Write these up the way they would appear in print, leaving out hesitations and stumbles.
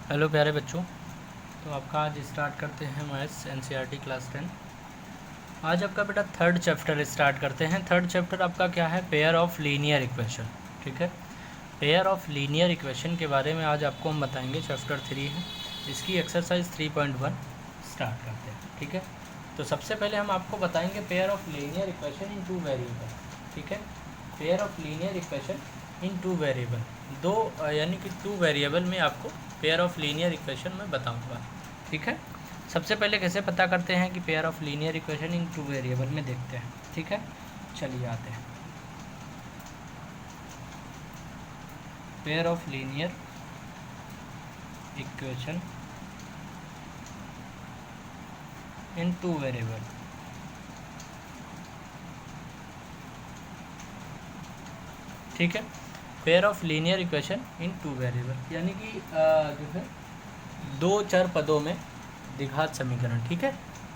Hello प्यारे बच्चों। तो आपका आज स्टार्ट करते हैं मैथ्स एनसीईआरटी क्लास 10। आज आपका बेटा थर्ड चैप्टर स्टार्ट करते हैं। थर्ड चैप्टर आपका क्या है? Pair of linear equation. ठीक है, पेयर ऑफ लीनियर इक्वेशन के बारे में आज आपको हम बताएंगे। चैप्टर 3 है, इसकी एक्सरसाइज 3.1 स्टार्ट करते हैं। ठीक है, तो सबसे पहले हम आपको बताएंगे pair of linear equation in two variable. ठीक है, pair of linear equation in two variable, दो यानी कि टू वेरिएबल में आपको पेयर ऑफ लीनियर इक्वेशन में बताऊंगा। ठीक है, सबसे पहले कैसे पता करते हैं कि pair of linear equation in two variable में देखते हैं। ठीक है, चलिए आते हैं। Pair of linear equation in two variable. ठीक है, pair of linear equation in two variable यानी कि जो है दो चर पदों में द्विघात समीकरण। ठीक है,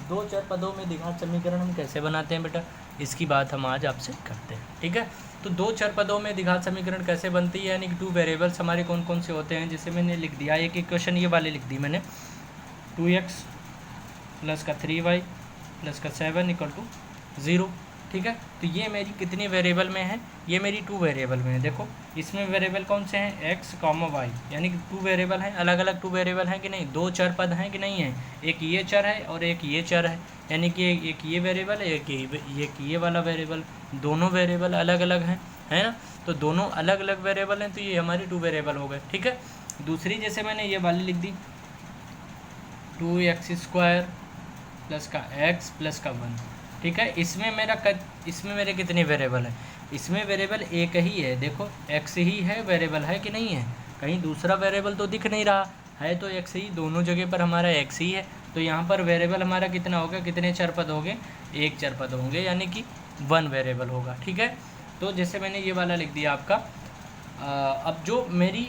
दो चर पदों में द्विघात समीकरण हम कैसे बनाते हैं बेटा, इसकी बात हम आज आपसे करते हैं। ठीक है, तो दो चर पदों में द्विघात समीकरण कैसे बनती है, यानी कि टू वेरिएबल्स हमारे कौन कौन से होते हैं, जैसे मैंने लिख दिया एक इक्वेशन ये वाली लिख दी मैंने, 2x प्लस का 3y प्लस का 7 इक्वल टू 0। ठीक है, तो ये मेरी कितनी वेरिएबल में है, ये मेरी टू वेरिएबल में है। देखो इसमें वेरिएबल कौन से हैं, x, y, यानी कि टू वेरिएबल हैं, अलग अलग टू वेरिएबल हैं कि नहीं, दो चर पद हैं कि नहीं है, एक ये चर है और एक ये चर है, यानी कि एक ये वेरिएबल है, एक ये वाला वेरिएबल, दोनों वेरिएबल अलग अलग हैं, है ना। तो दोनों अलग अलग वेरिएबल हैं, तो ये हमारी टू वेरिएबल हो गए। ठीक है, दूसरी जैसे मैंने ये वाली लिख दी 2x² प्लस का x प्लस का 1। ठीक है, इसमें मेरे कितने वेरिएबल हैं, इसमें वेरिएबल एक ही है। देखो x ही है वेरिएबल, है कि नहीं है, कहीं दूसरा वेरिएबल तो दिख नहीं रहा है, तो x ही, दोनों जगह पर हमारा x ही है। तो यहाँ पर वेरिएबल हमारा कितना होगा, कितने चर पद होंगे, एक चर पद होंगे, यानी कि 1 वेरिएबल होगा। ठीक है, तो जैसे मैंने ये वाला लिख दिया आपका। अब जो मेरी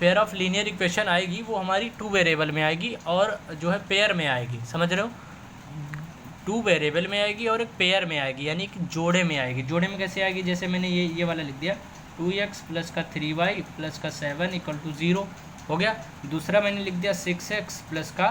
पेयर ऑफ लीनियर इक्वेशन आएगी वो हमारी टू वेरिएबल में आएगी और जो है पेयर में आएगी, समझ रहे हो, टू वेरिएबल में आएगी और एक पेयर में आएगी, यानी कि जोड़े में आएगी। जोड़े में कैसे आएगी, जैसे मैंने ये वाला लिख दिया 2x प्लस का 3y प्लस का 7 इक्वल टू 0 हो गया। दूसरा मैंने लिख दिया 6x प्लस का,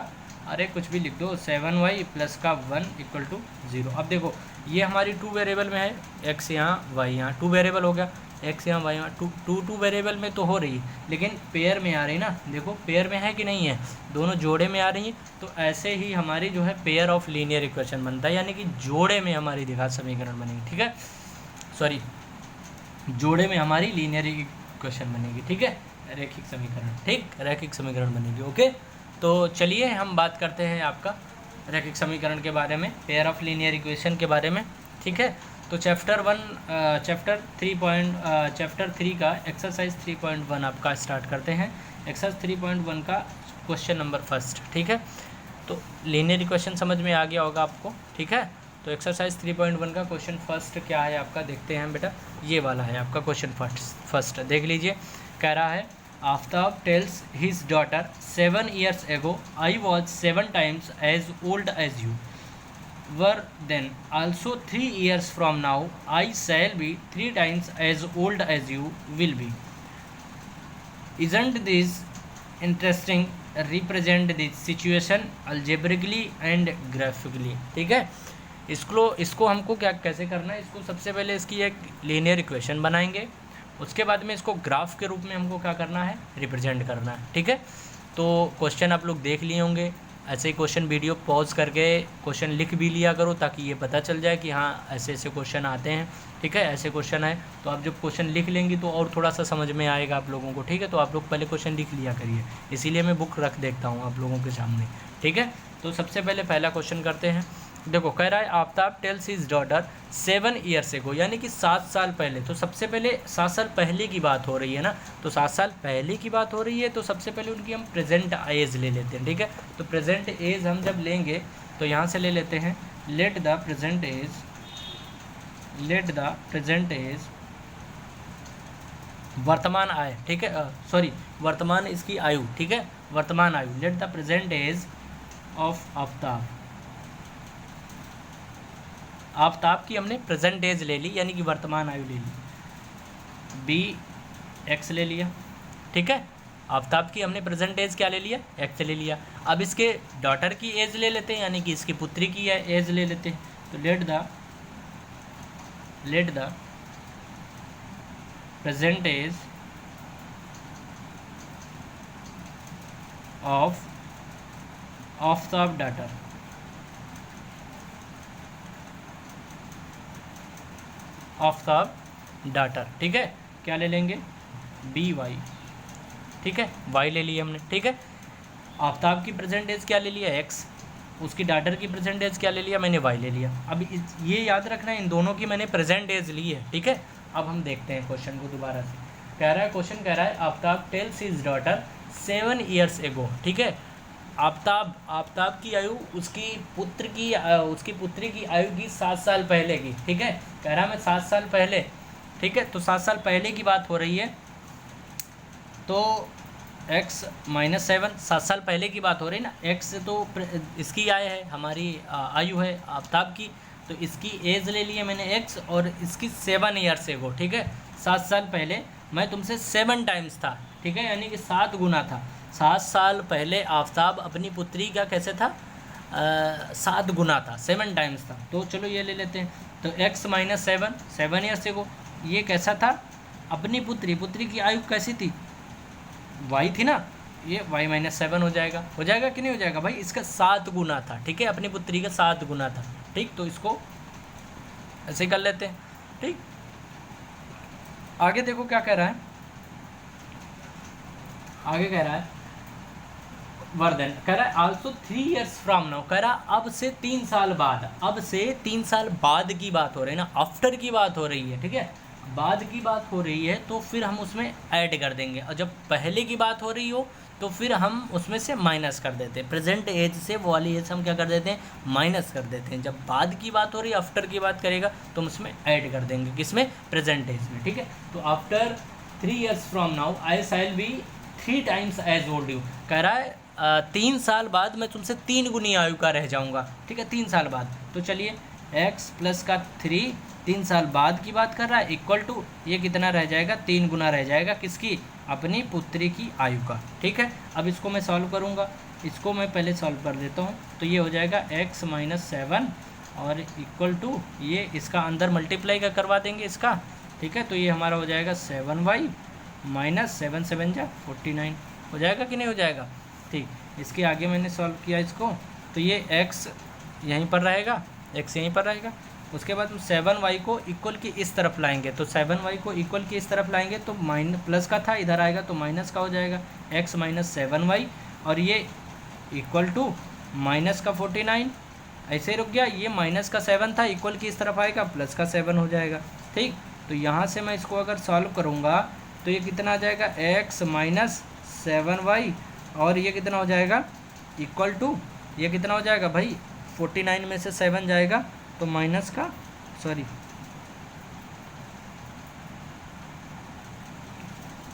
अरे कुछ भी लिख दो, 7y प्लस का 1 इक्वल टू 0। अब देखो ये हमारी टू वेरिएबल में है, x यहाँ y यहाँ, टू वेरिएबल हो गया, x यहाँ y यहाँ, टू वेरिएबल में तो हो रही है, लेकिन पेयर में आ रही ना, देखो पेयर में है कि नहीं है, दोनों जोड़े में आ रही हैं। तो ऐसे ही हमारी जो है पेयर ऑफ लीनियर इक्वेशन बनता है, यानी कि जोड़े में हमारी द्विघात समीकरण बनेगी। ठीक है, सॉरी, जोड़े में हमारी लीनियर इक्वेशन बनेगी। ठीक है, रैखिक समीकरण, ठीक, रैखिक समीकरण बनेगी। ओके, तो चलिए हम बात करते हैं आपका रैखिक समीकरण के बारे में, पेयर ऑफ लीनियर इक्वेशन के बारे में। ठीक है, तो चैप्टर 3 का एक्सरसाइज 3.1 आपका स्टार्ट करते हैं। एक्सरसाइज 3.1 का क्वेश्चन नंबर फर्स्ट। ठीक है, तो लीनियर इक्वेशन समझ में आ गया होगा आपको। ठीक है, तो एक्सरसाइज 3.1 का क्वेश्चन फर्स्ट क्या है आपका, देखते हैं बेटा, ये वाला है आपका क्वेश्चन फर्स्ट, देख लीजिए। कह रहा है, Aftab tales his daughter 7 years ago I was 7 times as old as you were then, also 3 years from now I shall be 3 times as old as you will be. Isn't this interesting? Represent this situation algebraically and graphically. ठीक है, इसको हमको क्या कैसे करना है, इसको सबसे पहले इसकी एक लीनियर इक्वेशन बनाएंगे, उसके बाद में इसको ग्राफ के रूप में हमको क्या करना है, रिप्रेजेंट करना है। ठीक है, तो क्वेश्चन आप लोग देख लिए होंगे, ऐसे ही क्वेश्चन वीडियो पॉज करके क्वेश्चन लिख भी लिया करो, ताकि ये पता चल जाए कि हाँ ऐसे ऐसे क्वेश्चन आते हैं। ठीक है, ऐसे क्वेश्चन आए तो आप जब क्वेश्चन लिख लेंगी तो और थोड़ा सा समझ में आएगा आप लोगों को। ठीक है, तो आप लोग पहले क्वेश्चन लिख लिया करिए, इसीलिए मैं बुक रख देखता हूँ आप लोगों के सामने। ठीक है, तो सबसे पहले पहला क्वेश्चन करते हैं। देखो कह रहा है, Aftab tales his daughter 7 years ago, यानी कि 7 साल पहले। तो सबसे पहले 7 साल पहले की बात हो रही है ना, तो 7 साल पहले की बात हो रही है, तो सबसे पहले उनकी हम प्रेजेंट एज ले लेते हैं। ठीक है, तो प्रेजेंट एज हम जब लेंगे तो यहाँ से ले लेते हैं, लेट द प्रेजेंट एज वर्तमान आय। ठीक है, सॉरी, वर्तमान इसकी आयु। ठीक है, वर्तमान आयु, let the present age of Aftab. Aftab की हमने प्रेजेंट एज ले ली, यानी कि वर्तमान आयु ले ली, बी एक्स ले लिया। ठीक है, आफ्ताब की हमने प्रेजेंट एज क्या ले लिया, एक्स ले लिया। अब इसके डॉटर की एज ले लेते हैं, यानी कि इसकी पुत्री की एज ले लेते हैं। तो let the present age of Aftab daughter, Aftab daughter, ठीक है, क्या ले लेंगे, बी वाई, ठीक है, वाई ले लिया हमने, ठीक है। आफ्ताब की प्रेजेंट एज क्या ले लिया, एक्स, उसकी डॉटर की प्रेजेंट एज क्या ले लिया, मैंने वाई ले लिया। अब ये याद रखना है इन दोनों की मैंने प्रेजेंट एज ली है, ठीक है। अब हम देखते हैं क्वेश्चन को दोबारा से। क्वेश्चन कह रहा है Aftab tales his daughter 7 years एगो, ठीक है। आफ्ताब की आयु उसकी पुत्री की आयु की 7 साल पहले की, ठीक है। कह रहा है मैं 7 साल पहले, ठीक है, तो 7 साल पहले की बात हो रही है, तो x माइनस 7 7 साल पहले की बात हो रही है ना। x तो इसकी आय है, हमारी आयु है आफ्ताब की, तो इसकी एज ले ली है मैंने x, और इसकी 7 years एगो, ठीक है। 7 साल पहले मैं तुमसे 7 टाइम्स था, ठीक है, यानी कि 7 गुना था। 7 साल पहले आफ्ताब अपनी पुत्री का कैसे था, 7 गुना था, 7 टाइम्स था। तो चलो ये ले लेते हैं। तो x माइनस 7 years एगो, ये कैसा था, अपनी पुत्री की आयु कैसी थी, y थी ना, ये y माइनस 7 हो जाएगा कि नहीं हो जाएगा भाई, इसका 7 गुना था, ठीक है, अपनी पुत्री का 7 गुना था, ठीक। तो इसको ऐसे कर लेते हैं, ठीक। आगे देखो क्या कह रहा है, आगे कह रहा है वर्धन, कह रहा है आल्सो 3 years फ्रॉम नाउ, कह रहा अब से 3 साल बाद, अब से 3 साल बाद की बात हो रही है ना, आफ्टर की बात हो रही है, ठीक है, बाद की बात हो रही है, तो फिर हम उसमें ऐड कर देंगे, और जब पहले की बात हो रही हो तो फिर हम उसमें से माइनस कर देते हैं। प्रेजेंट एज से वो वाली एज हम क्या कर देते हैं, माइनस कर देते हैं। जब बाद की बात हो रही है, आफ्टर की बात करेगा तो हम उसमें ऐड कर देंगे, किसमें, प्रेजेंट एज में, ठीक है। तो after 3 years from now I shall be 3 times age old you, कह रहा है 3 साल बाद मैं तुमसे 3 गुनी आयु का रह जाऊँगा, ठीक है, 3 साल बाद। तो चलिए x प्लस का 3 साल बाद की बात कर रहा है, इक्वल टू ये कितना रह जाएगा, 3 गुना रह जाएगा, किसकी, अपनी पुत्री की आयु का, ठीक है। अब इसको मैं सॉल्व करूँगा, इसको मैं पहले सॉल्व कर देता हूँ। तो ये हो जाएगा x माइनस 7 और इक्वल टू ये इसका अंदर मल्टीप्लाई का करवा देंगे इसका, ठीक है। तो ये हमारा हो जाएगा 7y माइनस 7 7 जा 49, हो जाएगा कि नहीं हो जाएगा, ठीक। इसके आगे मैंने सॉल्व किया इसको, तो ये x यहीं पर रहेगा, x यहीं पर रहेगा। उसके बाद हम 7y को इक्वल की इस तरफ लाएंगे, तो 7y को इक्वल की इस तरफ लाएंगे तो माइनस प्लस का था, इधर आएगा तो माइनस का हो जाएगा, x माइनस 7y, और ये इक्वल टू माइनस का 49, ऐसे रुक गया, ये माइनस का 7 था, इक्वल की इस तरफ आएगा, प्लस का 7 हो जाएगा, ठीक। तो यहाँ से मैं इसको अगर सॉल्व करूँगा तो ये कितना आ जाएगा, x माइनस 7y, और ये कितना हो जाएगा, इक्वल टू ये कितना हो जाएगा भाई, 49 में से 7 जाएगा तो माइनस का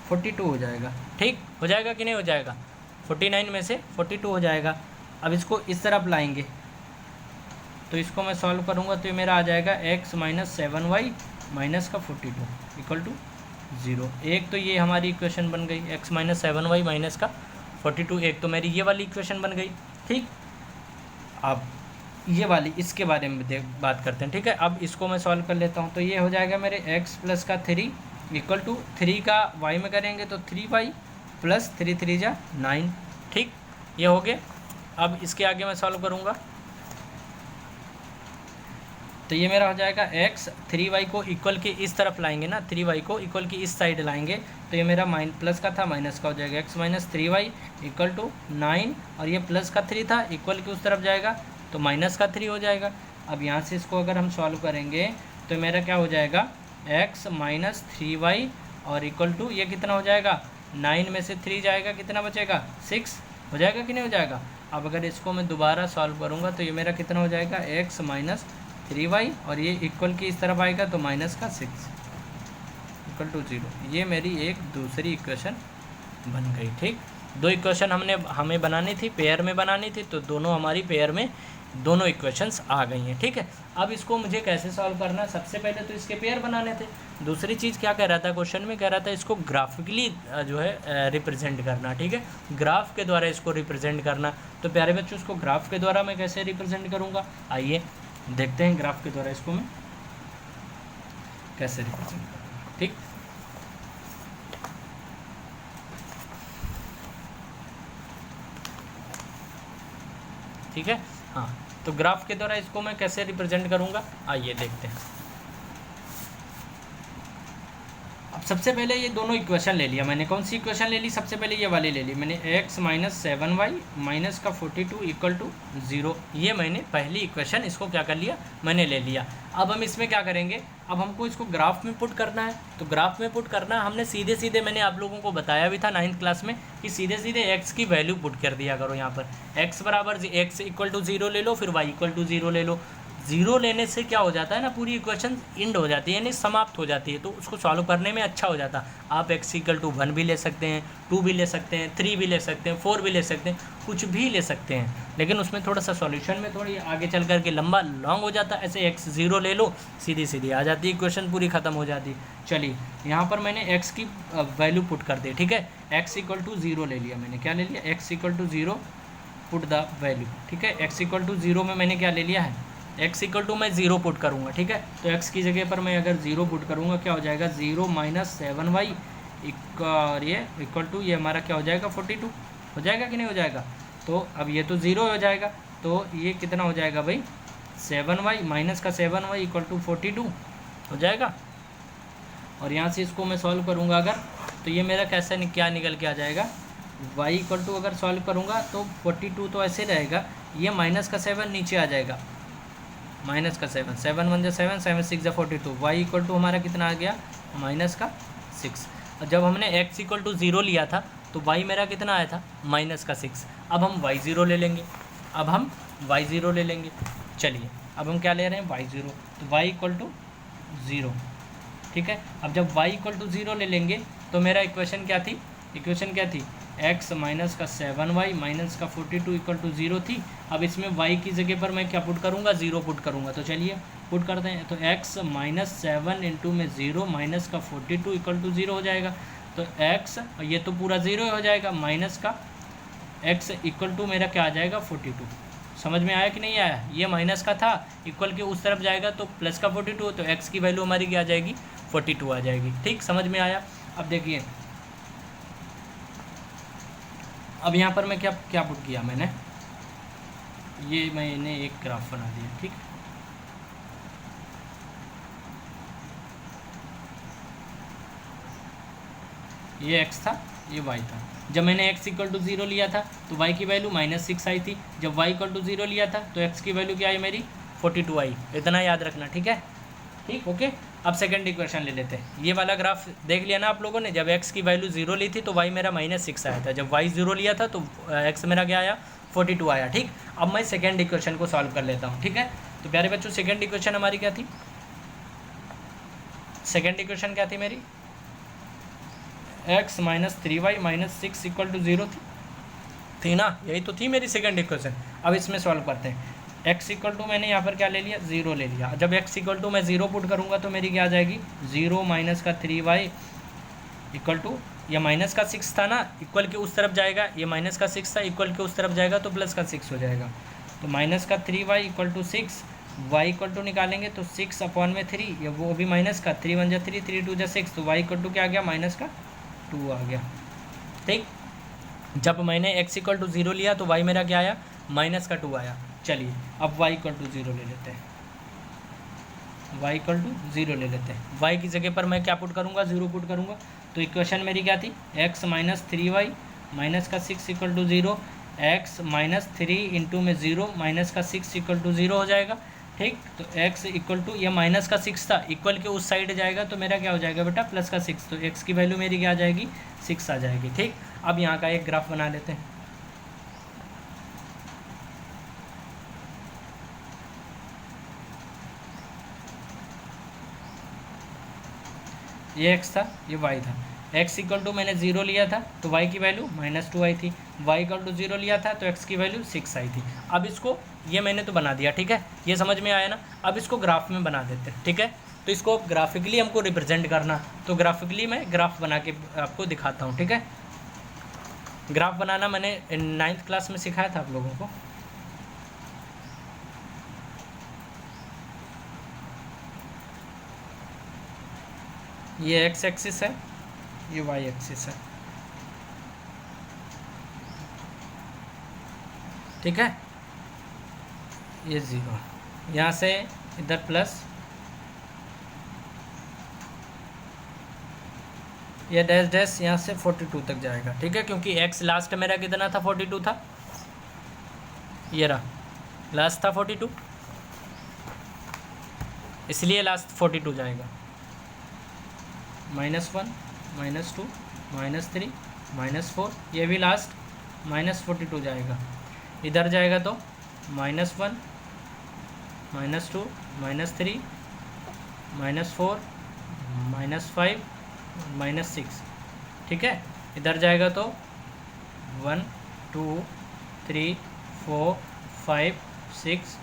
42 हो जाएगा, ठीक, हो जाएगा कि नहीं हो जाएगा, 49 में से 42 हो जाएगा। अब इसको इस तरफ लाएंगे, तो इसको मैं सॉल्व करूँगा तो ये मेरा आ जाएगा x माइनस 7y माइनस का 42 इक्वल टू 0। एक तो ये हमारी इक्वेशन बन गई, x माइनस 7y माइनस का 42, एक तो मेरी ये वाली इक्वेशन बन गई, ठीक। अब ये वाली इसके बारे में बात करते हैं, ठीक है। अब इसको मैं सॉल्व कर लेता हूँ, तो ये हो जाएगा मेरे x प्लस का 3 इक्वल टू 3 का y में करेंगे तो 3y प्लस 3 3 जा 9, ठीक, ये हो गया। अब इसके आगे मैं सॉल्व करूँगा तो ये मेरा हो जाएगा x 3y को इक्वल के इस तरफ लाएंगे ना, 3y को इक्वल की इस साइड लाएंगे तो ये मेरा प्लस का था माइनस का हो जाएगा, x minus 3y equal to 9, और ये प्लस का 3 था, इक्वल के उस तरफ जाएगा तो माइनस का 3 हो जाएगा। अब यहाँ से इसको अगर हम सॉल्व करेंगे तो मेरा क्या हो जाएगा, x माइनस 3y और इक्वल टू ये कितना हो जाएगा, 9 में से 3 जाएगा, कितना बचेगा, 6 हो जाएगा कि नहीं हो जाएगा। अब अगर इसको मैं दोबारा सॉल्व करूँगा तो ये मेरा कितना हो जाएगा, x माइनस 3y और ये इक्वल की इस तरफ आएगा तो माइनस का 6 इक्वल टू 0। ये मेरी एक दूसरी इक्वेशन बन गई, ठीक। दो इक्वेशन हमें बनानी थी, पेयर में बनानी थी, तो दोनों हमारी पेयर में दोनों इक्वेशंस आ गई हैं। ठीक है, अब इसको मुझे कैसे सॉल्व करना है, सबसे पहले तो इसके पेयर बनाने थे। दूसरी चीज़ क्या कह रहा था क्वेश्चन में, कह रहा था इसको ग्राफिकली जो है रिप्रेजेंट करना। ठीक है, ग्राफ के द्वारा इसको रिप्रेजेंट करना। तो प्यारे बच्चों, इसको ग्राफ के द्वारा मैं कैसे रिप्रेजेंट करूँगा, आइए देखते हैं ग्राफ के द्वारा इसको मैं कैसे रिप्रेजेंट करूँगा। ठीक, ठीक है। हाँ, तो ग्राफ के द्वारा इसको मैं कैसे रिप्रेजेंट करूँगा, आइए देखते हैं। अब सबसे पहले ये दोनों इक्वेशन ले लिया मैंने। कौन सी इक्वेशन ले ली, सबसे पहले ये वाली ले ली मैंने, x माइनस 7y माइनस का 42 इक्वल टू 0। ये मैंने पहली इक्वेशन, इसको क्या कर लिया, मैंने ले लिया। अब हम इसमें क्या करेंगे, अब हमको इसको ग्राफ में पुट करना है। तो ग्राफ में पुट करना हमने सीधे सीधे, मैंने आप लोगों को बताया भी था 9th क्लास में कि सीधे सीधे x की वैल्यू पुट कर दिया करो। यहाँ पर x बराबर x इक्वल टू 0 ले लो, फिर y इक्वल टू 0 ले लो। 0 लेने से क्या हो जाता है ना, पूरी इक्वेशन इंड हो जाती है, यानी समाप्त हो जाती है, तो उसको सॉल्व करने में अच्छा हो जाता है। आप x इक्वल टू 1 भी ले सकते हैं, 2 भी ले सकते हैं, 3 भी ले सकते हैं, 4 भी ले सकते हैं, कुछ भी ले सकते हैं, लेकिन उसमें थोड़ा सा सॉल्यूशन में थोड़ी आगे चल करके लॉन्ग हो जाता है। ऐसे x 0 ले लो, सीधी सीधी आ जाती है इक्वेशन, पूरी ख़त्म हो जाती है। चलिए, यहाँ पर मैंने x की वैल्यू पुट कर दी। ठीक है, x इक्वल टू 0 ले लिया मैंने, क्या ले लिया, x equal to 0 put the value. ठीक है, x इक्वल टू 0 में मैंने क्या ले लिया है, x इक्वल टू मैं 0 पुट करूँगा। ठीक है, तो x की जगह पर मैं अगर 0 पुट करूँगा, क्या हो जाएगा, 0 माइनस 7y ये इक्वल टू, ये हमारा क्या हो जाएगा, 42 हो जाएगा कि नहीं हो जाएगा। तो अब ये तो 0 हो जाएगा, तो ये कितना हो जाएगा भाई, 7y माइनस का 7y इक्वल टू 42 हो जाएगा। और यहाँ से इसको मैं सॉल्व करूँगा अगर, तो ये मेरा कैसे क्या निकल के आ जाएगा, y इक्वल टू अगर सॉल्व करूँगा तो 42 तो ऐसे रहेगा, ये माइनस का 7 नीचे आ जाएगा, माइनस का 7, 7 1 7, 7 6 42, y इक्वल टू हमारा कितना आ गया, माइनस का 6। और जब हमने x इक्वल टू 0 लिया था तो y मेरा कितना आया था, माइनस का 6। अब हम y0 ले लेंगे, अब हम y0 ले लेंगे। चलिए, अब हम क्या ले रहे हैं, y0, तो y इक्वल टू 0। ठीक है, अब जब y इक्वल टू 0 ले लेंगे तो मेरा इक्वेशन क्या थी, इक्वेशन क्या थी, x माइनस का 7y माइनस का 42 इक्वल टू 0 थी। अब इसमें y की जगह पर मैं क्या पुट करूँगा, 0 पुट करूँगा। तो चलिए पुट करते हैं, तो x माइनस 7 इंटू में 0 माइनस का 42 इक्वल टू 0 हो जाएगा। तो x, ये तो पूरा 0 हो जाएगा, माइनस का x इक्वल टू मेरा क्या आ जाएगा, 42। समझ में आया कि नहीं आया, ये माइनस का था, इक्वल के उस तरफ जाएगा तो प्लस का 42, तो x की वैल्यू हमारी क्या आ जाएगी, 42 आ जाएगी। ठीक, समझ में आया। अब देखिए, अब यहाँ पर मैं क्या पुट किया मैंने, ये मैंने एक ग्राफ बना दिया। ठीक, ये x था, ये y था। जब मैंने x इक्वल टू 0 लिया था तो y की वैल्यू -6 आई थी। जब y इक्वल टू 0 लिया था तो x की वैल्यू क्या आई मेरी, 42 आई। इतना याद रखना, ठीक है। ठीक, ओके। अब सेकंड इक्वेशन ले लेते हैं। ये वाला ग्राफ देख लिया ना आप लोगों ने, जब x की वैल्यू 0 ली थी तो y मेरा -6 आया था, जब y 0 लिया था तो x मेरा क्या आया, 42 आया। ठीक, अब मैं सेकंड इक्वेशन को सॉल्व कर लेता हूँ। ठीक है, तो प्यारे बच्चों, सेकंड इक्वेशन हमारी क्या थी, सेकंड इक्वेशन क्या थी मेरी, x minus 3y minus 6 equal to 0 थी ना, यही तो थी मेरी सेकंड इक्वेशन। अब इसमें सॉल्व करते हैं। x इक्वल टू मैंने यहाँ पर क्या ले लिया, 0 ले लिया। जब x इक्वल टू मैं 0 पुट करूँगा तो मेरी क्या आ जाएगी, 0 माइनस का 3y इक्वल टू, ये माइनस का 6 था ना, इक्वल के उस तरफ जाएगा, ये माइनस का 6 था, इक्वल के उस तरफ जाएगा तो प्लस का 6 हो जाएगा। तो माइनस का 3y equal to 6, y equal to निकालेंगे तो 6 अपॉन में 3, ये वो भी माइनस का, 3 1 जा 3, 3 2 जा 6, तो y इक्वल टू क्या आ गया, माइनस का 2 आ गया। ठीक, जब मैंने x इक्वल टू 0 लिया तो y मेरा क्या आया, माइनस का 2 आया। चलिए, अब y इक्वल टू 0 ले लेते हैं, y इक्वल टू 0 ले लेते हैं। y की जगह पर मैं क्या पुट करूँगा, 0 पुट करूँगा। तो इक्वेशन मेरी क्या थी, x माइनस 3y माइनस का 6 equal to 0, x minus 3 into में 0 माइनस का 6 इक्वल टू 0 हो जाएगा। ठीक, तो x इक्वल टू, ये माइनस का 6 था, इक्वल के उस साइड जाएगा तो मेरा क्या हो जाएगा बेटा, प्लस का 6, तो x की वैल्यू मेरी क्या आ जाएगी, 6 आ जाएगी। ठीक, अब यहाँ का एक ग्राफ बना लेते हैं। ये x था, ये y था। x इक्वल टू मैंने 0 लिया था तो y की वैल्यू -2 आई थी, y इक्वल टू 0 लिया था तो x की वैल्यू 6 आई थी। अब इसको ये मैंने तो बना दिया, ठीक है, ये समझ में आया ना। अब इसको ग्राफ में बना देते हैं, ठीक है। तो इसको ग्राफिकली हमको रिप्रेजेंट करना, तो ग्राफिकली मैं ग्राफ बना के आपको दिखाता हूँ, ठीक है। ग्राफ बनाना मैंने 9th क्लास में सिखाया था आप लोगों को। ये एक्स एक्सिस है, ये वाई एक्सिस है, ठीक है। ये 0, यहाँ से इधर प्लस, ये डैश डैश यहाँ से 42 तक जाएगा, ठीक है, क्योंकि x लास्ट मेरा कितना था, 42 था। ये रहा लास्ट था 42, इसलिए लास्ट 42 जाएगा। -1 -2 -3 -4, ये भी लास्ट -42 जाएगा। इधर जाएगा तो -1 -2 -3 -4 -5 -6, ठीक है। इधर जाएगा तो 1 2 3 4 5 6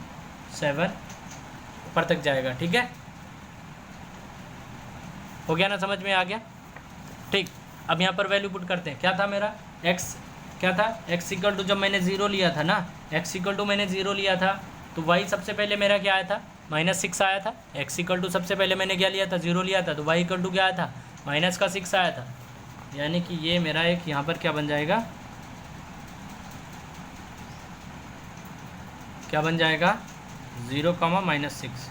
7 ऊपर तक जाएगा, ठीक है। हो गया ना, समझ में आ गया, ठीक। अब यहाँ पर वैल्यू पुट करते हैं। क्या था मेरा x, क्या था x इक्वल टू, जब मैंने 0 लिया था ना, x इक्वल टू मैंने 0 लिया था तो y सबसे पहले मेरा क्या आया था, -6 आया था। x इक्वल टू सबसे पहले मैंने क्या लिया था, 0 लिया था तो y इक्वल टू क्या आया था, -6 आया था। यानी कि ये मेरा एक यहाँ पर क्या बन जाएगा, क्या बन जाएगा, 0, -6,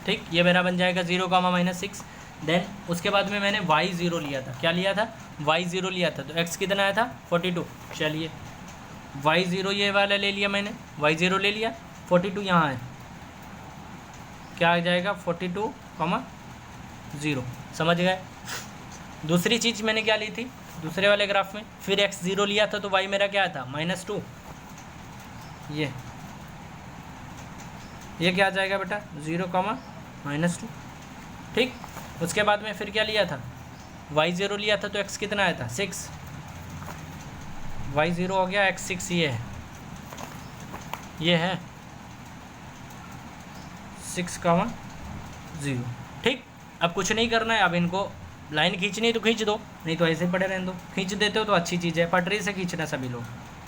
ठीक। ये मेरा बन जाएगा 0, -6। देन उसके बाद में मैंने y0 लिया था, क्या लिया था, y0 लिया था तो x कितना आया था, 42। चलिए y0 ये वाला ले लिया मैंने, y0 ले लिया, 42 यहाँ है, क्या आ जाएगा 42, 0। समझ गए। दूसरी चीज़ मैंने क्या ली थी दूसरे वाले ग्राफ में, फिर x0 लिया था तो y मेरा क्या था, -2। ये क्या आ जाएगा बेटा, 0, -2, ठीक। उसके बाद में फिर क्या लिया था, y0 लिया था तो x कितना आया था, 6। y0 हो गया, x 6 ये है 6, 0, ठीक। अब कुछ नहीं करना है, अब इनको लाइन खींचनी है तो खींच दो, नहीं तो ऐसे पड़े रहने दो। खींच देते हो तो अच्छी चीज़ है, पटरी से खींचना सभी लोग,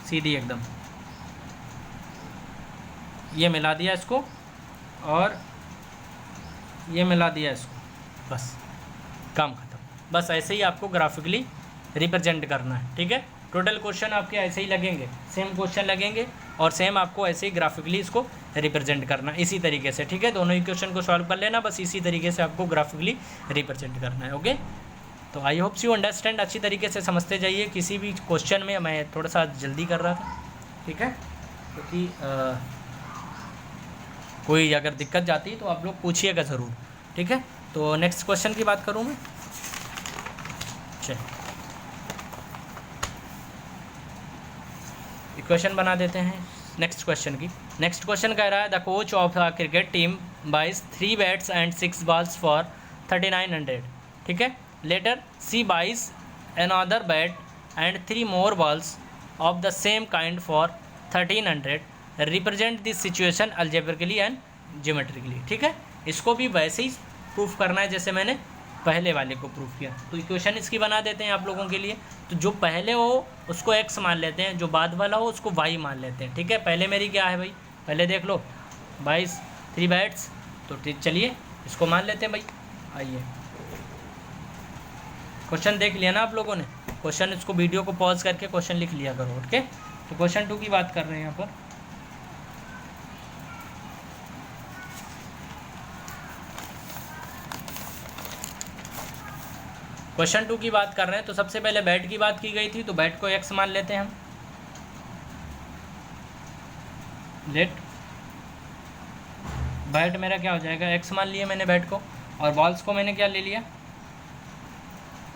सीधी एकदम। ये मिला दिया इसको और ये मिला दिया इसको, बस काम खत्म। बस ऐसे ही आपको ग्राफिकली रिप्रेजेंट करना है, ठीक है। टोटल क्वेश्चन आपके ऐसे ही लगेंगे, सेम क्वेश्चन लगेंगे और सेम आपको ऐसे ही ग्राफिकली इसको रिप्रेजेंट करना इसी तरीके से, ठीक है। दोनों ही क्वेश्चन को सॉल्व कर लेना, बस इसी तरीके से आपको ग्राफिकली रिप्रेजेंट करना है, ओके। तो आई होप्स यू अंडरस्टैंड, अच्छी तरीके से समझते जाइए। किसी भी क्वेश्चन में मैं थोड़ा सा जल्दी कर रहा था, ठीक है, क्योंकि कोई अगर दिक्कत जाती है तो आप लोग पूछिएगा ज़रूर, ठीक है। तो नेक्स्ट क्वेश्चन की बात करूँ मैं, चलिए इक्वेशन बना देते हैं नेक्स्ट क्वेश्चन की। नेक्स्ट क्वेश्चन कह रहा है, the coach of a cricket team buys 3 bats and 6 balls for 3900, ठीक है। Later she buys another bat and 3 more balls of the same kind for 1300, represent this situation algebraically and geometrically, ठीक है। इसको भी वैसे ही प्रूफ करना है जैसे मैंने पहले वाले को प्रूफ किया। तो इक्वेशन इसकी बना देते हैं आप लोगों के लिए। तो जो पहले हो उसको x मान लेते हैं, जो बाद वाला हो उसको y मान लेते हैं, ठीक है। पहले मेरी क्या है भाई, पहले देख लो 22 3 बैट्स, तो चलिए इसको मान लेते हैं भाई। आइए क्वेश्चन देख लिया ना आप लोगों ने, क्वेश्चन इसको वीडियो को पॉज करके क्वेश्चन लिख लिया करो, ओके। तो क्वेश्चन 2 की बात कर रहे हैं यहाँ पर। क्वेश्चन 2 की बात कर रहे हैं, तो सबसे पहले बैट की बात की गई थी, तो बैट को x मान लेते हैं हम। लेट बैट मेरा क्या हो जाएगा, x मान लिया मैंने बैट को, और बॉल्स को मैंने क्या ले लिया,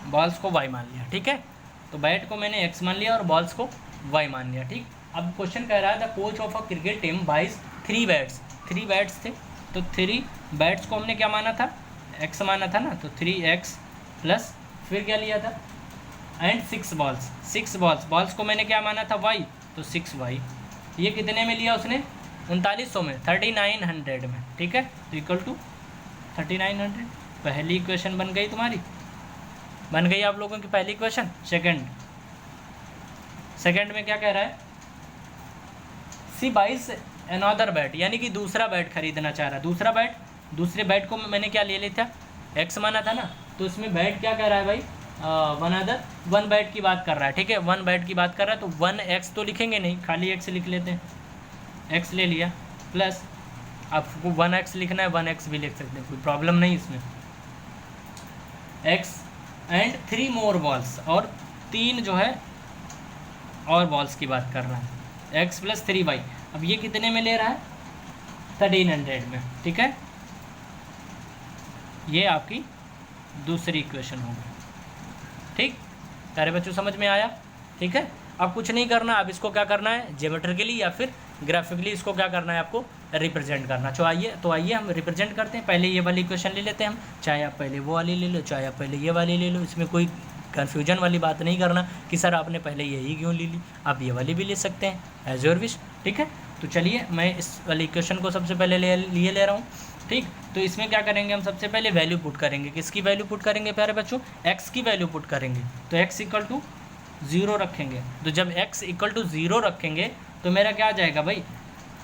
बॉल्स को y मान लिया, ठीक है। तो बैट को मैंने x मान लिया और बॉल्स को y मान लिया, ठीक। अब क्वेश्चन कह रहा है the coach of a cricket team buys 3 bats, 3 bats थे, तो 3 बैट्स को हमने क्या माना था, x माना था ना, तो 3x + फिर क्या लिया था, एंड 6 बॉल्स, 6 बॉल्स को मैंने क्या माना था वाई, तो 6y। ये कितने में लिया उसने, 3900 में, 3900 में, ठीक है, तो इक्वल टू 3900। पहली इक्वेशन बन गई तुम्हारी, बन गई आप लोगों की पहली इक्वेशन। सेकंड में क्या कह रहा है, सी बाइस अनदर बैट, यानी कि दूसरा बैट खरीदना चाह रहा है। दूसरा बैट, दूसरे बैट को मैंने क्या ले लिया था, एक्स माना था ना, तो इसमें बैट क्या कह रहा है भाई, वन बैट की बात कर रहा है, ठीक है, 1 बैट की बात कर रहा है, तो 1x तो लिखेंगे नहीं, खाली x लिख लेते हैं, x ले लिया, प्लस आपको 1x लिखना है 1x भी लिख सकते हैं, कोई प्रॉब्लम नहीं इसमें, x एंड 3 मोर बॉल्स, और 3 जो है और बॉल्स की बात कर रहा है, x प्लस 3y। अब ये कितने में ले रहा है, 1300 में, ठीक है, ये आपकी दूसरी इक्वेशन होगी, ठीक। प्यारे बच्चों समझ में आया, ठीक है। अब कुछ नहीं करना, अब इसको क्या करना है, ज्योमेट्रिकली या फिर ग्राफिकली इसको क्या करना है, आपको रिप्रेजेंट करना। तो आइए हम रिप्रेजेंट करते हैं। पहले ये वाली इक्वेशन ले लेते हैं हम, चाहे आप पहले वो वाली ले लो, चाहे आप पहले ये वाली ले लो, इसमें कोई कन्फ्यूजन वाली बात नहीं करना कि सर आपने पहले यही क्यों ले ली, आप ये वाली भी ले सकते हैं, एज योर विश, ठीक है। तो चलिए मैं इस वाली इक्वेशन को सबसे पहले ले रहा हूँ, ठीक। तो इसमें क्या करेंगे हम, सबसे पहले वैल्यू पुट करेंगे। किसकी वैल्यू पुट करेंगे प्यारे बच्चों, x की वैल्यू पुट करेंगे। तो x इक्वल टू 0 रखेंगे। तो जब x इक्वल टू 0 रखेंगे तो मेरा क्या आ जाएगा भाई,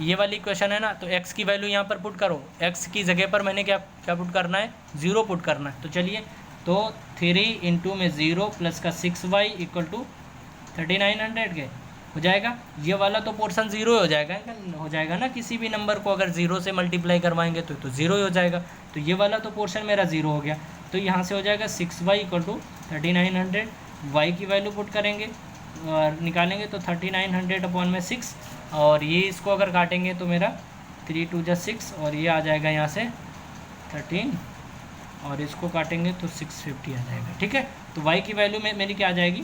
ये वाली इक्वेशन है ना, तो x की वैल्यू यहाँ पर पुट करो, x की जगह पर मैंने क्या पुट करना है, 0 पुट करना है। तो चलिए, तो 3 इंटू में 0 प्लस का 6y इक्वल टू 3900 के हो जाएगा। ये वाला तो पोर्शन 0 हो जाएगा ना, किसी भी नंबर को अगर 0 से मल्टीप्लाई करवाएंगे तो 0 ही हो जाएगा। तो ये वाला तो पोर्शन मेरा 0 हो गया, तो यहाँ से हो जाएगा 6y इक्वल टू 3900। y की वैल्यू पुट करेंगे और निकालेंगे तो 3900 अपॉन में 6, और ये इसको अगर काटेंगे तो मेरा 3 2 जा 6, और ये आ जाएगा यहाँ से 13, और इसको काटेंगे तो 650 आ जाएगा, ठीक है। तो y की वैल्यू में मेरी क्या आ जाएगी,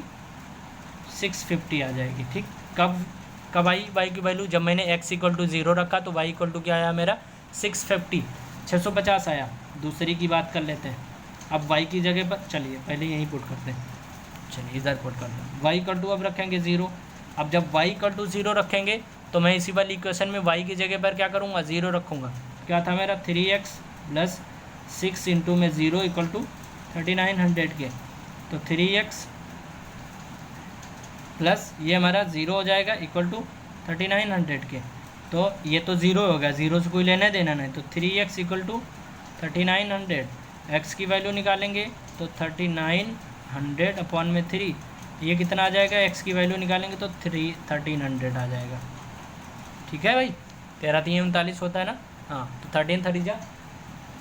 650 आ जाएगी, ठीक। कब आई y की वैल्यू, जब मैंने x इक्वल टू 0 रखा तो y इक्वल टू क्या आया मेरा, 650 आया। दूसरी की बात कर लेते हैं। अब y की जगह पर, चलिए पहले यहीं पुट करते हैं, चलिए इधर पुट करते हैं। y इक्वल टू अब रखेंगे 0। अब जब y इक्वल टू 0 रखेंगे तो मैं इसी वाली इक्वेशन में y की जगह पर क्या करूँगा, 0 रखूँगा। क्या था मेरा, 3x प्लस 6 इंटू में 0 इक्वल टू 3900 के, तो 3x प्लस ये हमारा 0 हो जाएगा इक्वल टू 3900 के। तो ये तो 0 हो गया, 0 से कोई लेना देना नहीं, तो 3x इक्वल टू 3900। x की वैल्यू निकालेंगे तो 3900 अपॉन में 3, ये कितना आ जाएगा, x की वैल्यू निकालेंगे तो 1300 आ जाएगा, ठीक है भाई। 13 3 39 होता है ना, हाँ, तो 13 3 जा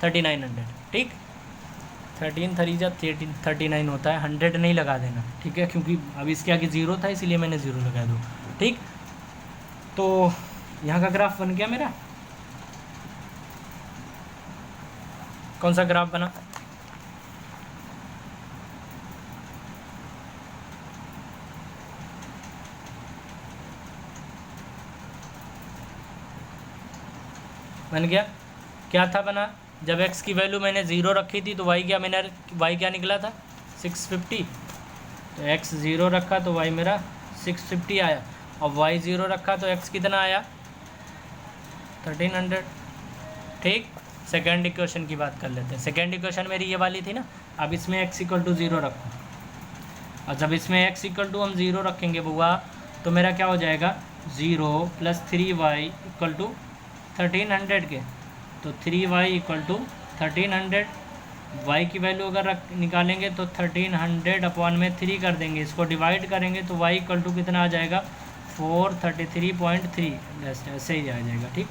3900, ठीक। 13 3 जा 39 होता है, 100 नहीं लगा देना, ठीक है, क्योंकि अभी इसके आगे 0 था इसलिए मैंने 0 लगा दो, ठीक। तो यहाँ का ग्राफ बन गया मेरा, कौन सा ग्राफ बना, बन गया। क्या था बना, जब x की वैल्यू मैंने 0 रखी थी तो y क्या निकला था, 650। तो x 0 रखा तो y मेरा 650 आया, और y 0 रखा तो x कितना आया, 1300, ठीक। सेकेंड इक्वेशन की बात कर लेते हैं। सेकेंड इक्वेशन मेरी ये वाली थी ना, अब इसमें x इक्वल टू 0 रखो, और जब इसमें x इक्वल टू हम 0 रखेंगे बुआ, तो मेरा क्या हो जाएगा, 0 प्लस 3y इक्वल टू 1300 के, तो 3y इक्वल टू 1300। y की वैल्यू अगर निकालेंगे तो 1300 अपॉन में 3 कर देंगे, इसको डिवाइड करेंगे तो y इक्वल टू कितना आ जाएगा, 433.3, ऐसे ही आ जाएगा, ठीक,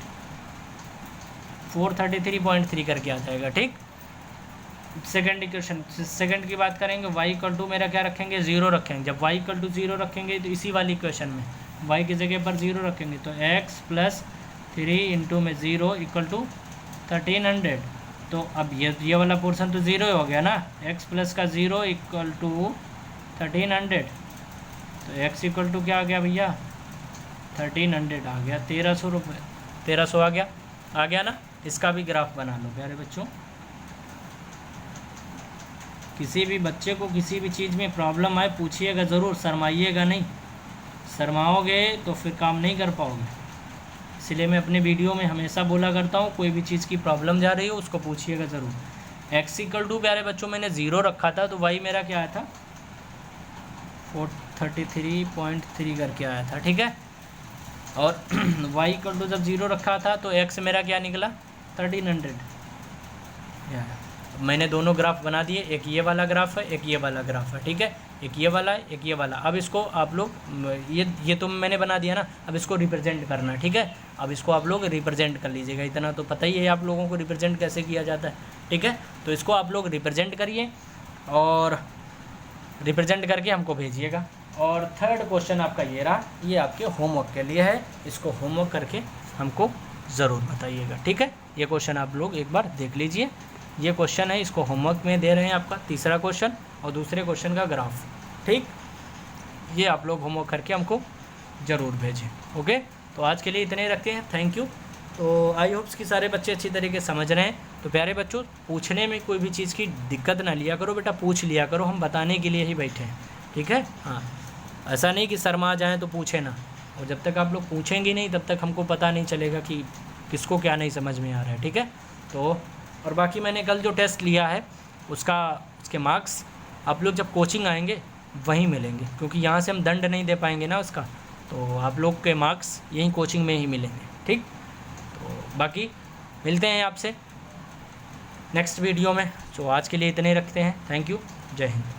433.3 करके आ जाएगा, ठीक। सेकंड इक्वेशन, सेकंड की बात करेंगे, y इक्वल टू मेरा क्या रखेंगे, 0 रखेंगे। जब y इक्वल टू 0 रखेंगे तो इसी वाली इक्वेशन में y की जगह पर 0 रखेंगे, तो x प्लस 3 इंटू में 0 इक्वल टू 1300। तो अब ये वाला पोर्शन तो 0 हो गया ना, x प्लस का 0 इक्वल टू 1300, तो x इक्वल टू क्या आ गया भैया, 1300 आ गया, 1300 रुपये, 1300 आ गया ना। इसका भी ग्राफ बना लो प्यारे बच्चों, किसी भी बच्चे को किसी भी चीज़ में प्रॉब्लम आए पूछिएगा ज़रूर, शर्माइएगा नहीं। शर्माओगे तो फिर काम नहीं कर पाओगे। इसलिए मैं अपने वीडियो में हमेशा बोला करता हूँ, कोई भी चीज़ की प्रॉब्लम जा रही हो उसको पूछिएगा ज़रूर। एक्स इक्वल टू प्यारे बच्चों मैंने 0 रखा था, तो वाई मेरा क्या आया था 433.3 करके आया था, ठीक है। और वाई इक्वल टू जब 0 रखा था तो एक्स मेरा क्या निकला 1300। मैंने दोनों ग्राफ बना दिए, एक ये वाला ग्राफ है, एक ये वाला ग्राफ है, ठीक है। एक ये वाला है, एक ये वाला। अब इसको आप लोग ये तो मैंने बना दिया ना, अब इसको रिप्रेजेंट करना, ठीक है। अब इसको आप लोग रिप्रेजेंट कर लीजिएगा, इतना तो पता ही है आप लोगों को रिप्रेजेंट कैसे किया जाता है, ठीक है। तो इसको आप लोग रिप्रेजेंट करिए और रिप्रेजेंट करके हमको भेजिएगा। और थर्ड क्वेश्चन आपका ये रहा, ये आपके होमवर्क के लिए है, इसको होमवर्क करके हमको ज़रूर बताइएगा, ठीक है। ये क्वेश्चन आप लोग एक बार देख लीजिए, ये क्वेश्चन है, इसको होमवर्क में दे रहे हैं आपका तीसरा क्वेश्चन और दूसरे क्वेश्चन का ग्राफ, ठीक। ये आप लोग होमवर्क करके हमको ज़रूर भेजें, ओके। तो आज के लिए इतने ही रखते हैं, थैंक यू। तो आई होप्स कि सारे बच्चे अच्छी तरीके से समझ रहे हैं। तो प्यारे बच्चों, पूछने में कोई भी चीज़ की दिक्कत ना लिया करो बेटा, पूछ लिया करो, हम बताने के लिए ही बैठे हैं, ठीक है। हाँ, ऐसा नहीं कि शर्मा जाएँ तो पूछे ना, और जब तक आप लोग पूछेंगे नहीं तब तक हमको पता नहीं चलेगा कि किसको क्या नहीं समझ में आ रहा है, ठीक है। तो और बाकी मैंने कल जो टेस्ट लिया है उसके मार्क्स आप लोग जब कोचिंग आएंगे वहीं मिलेंगे, क्योंकि यहाँ से हम दंड नहीं दे पाएंगे ना उसका, तो आप लोग के मार्क्स यहीं कोचिंग में ही मिलेंगे, ठीक। तो बाकी मिलते हैं आपसे नेक्स्ट वीडियो में। तो आज के लिए इतने ही रखते हैं, थैंक यू, जय हिंद।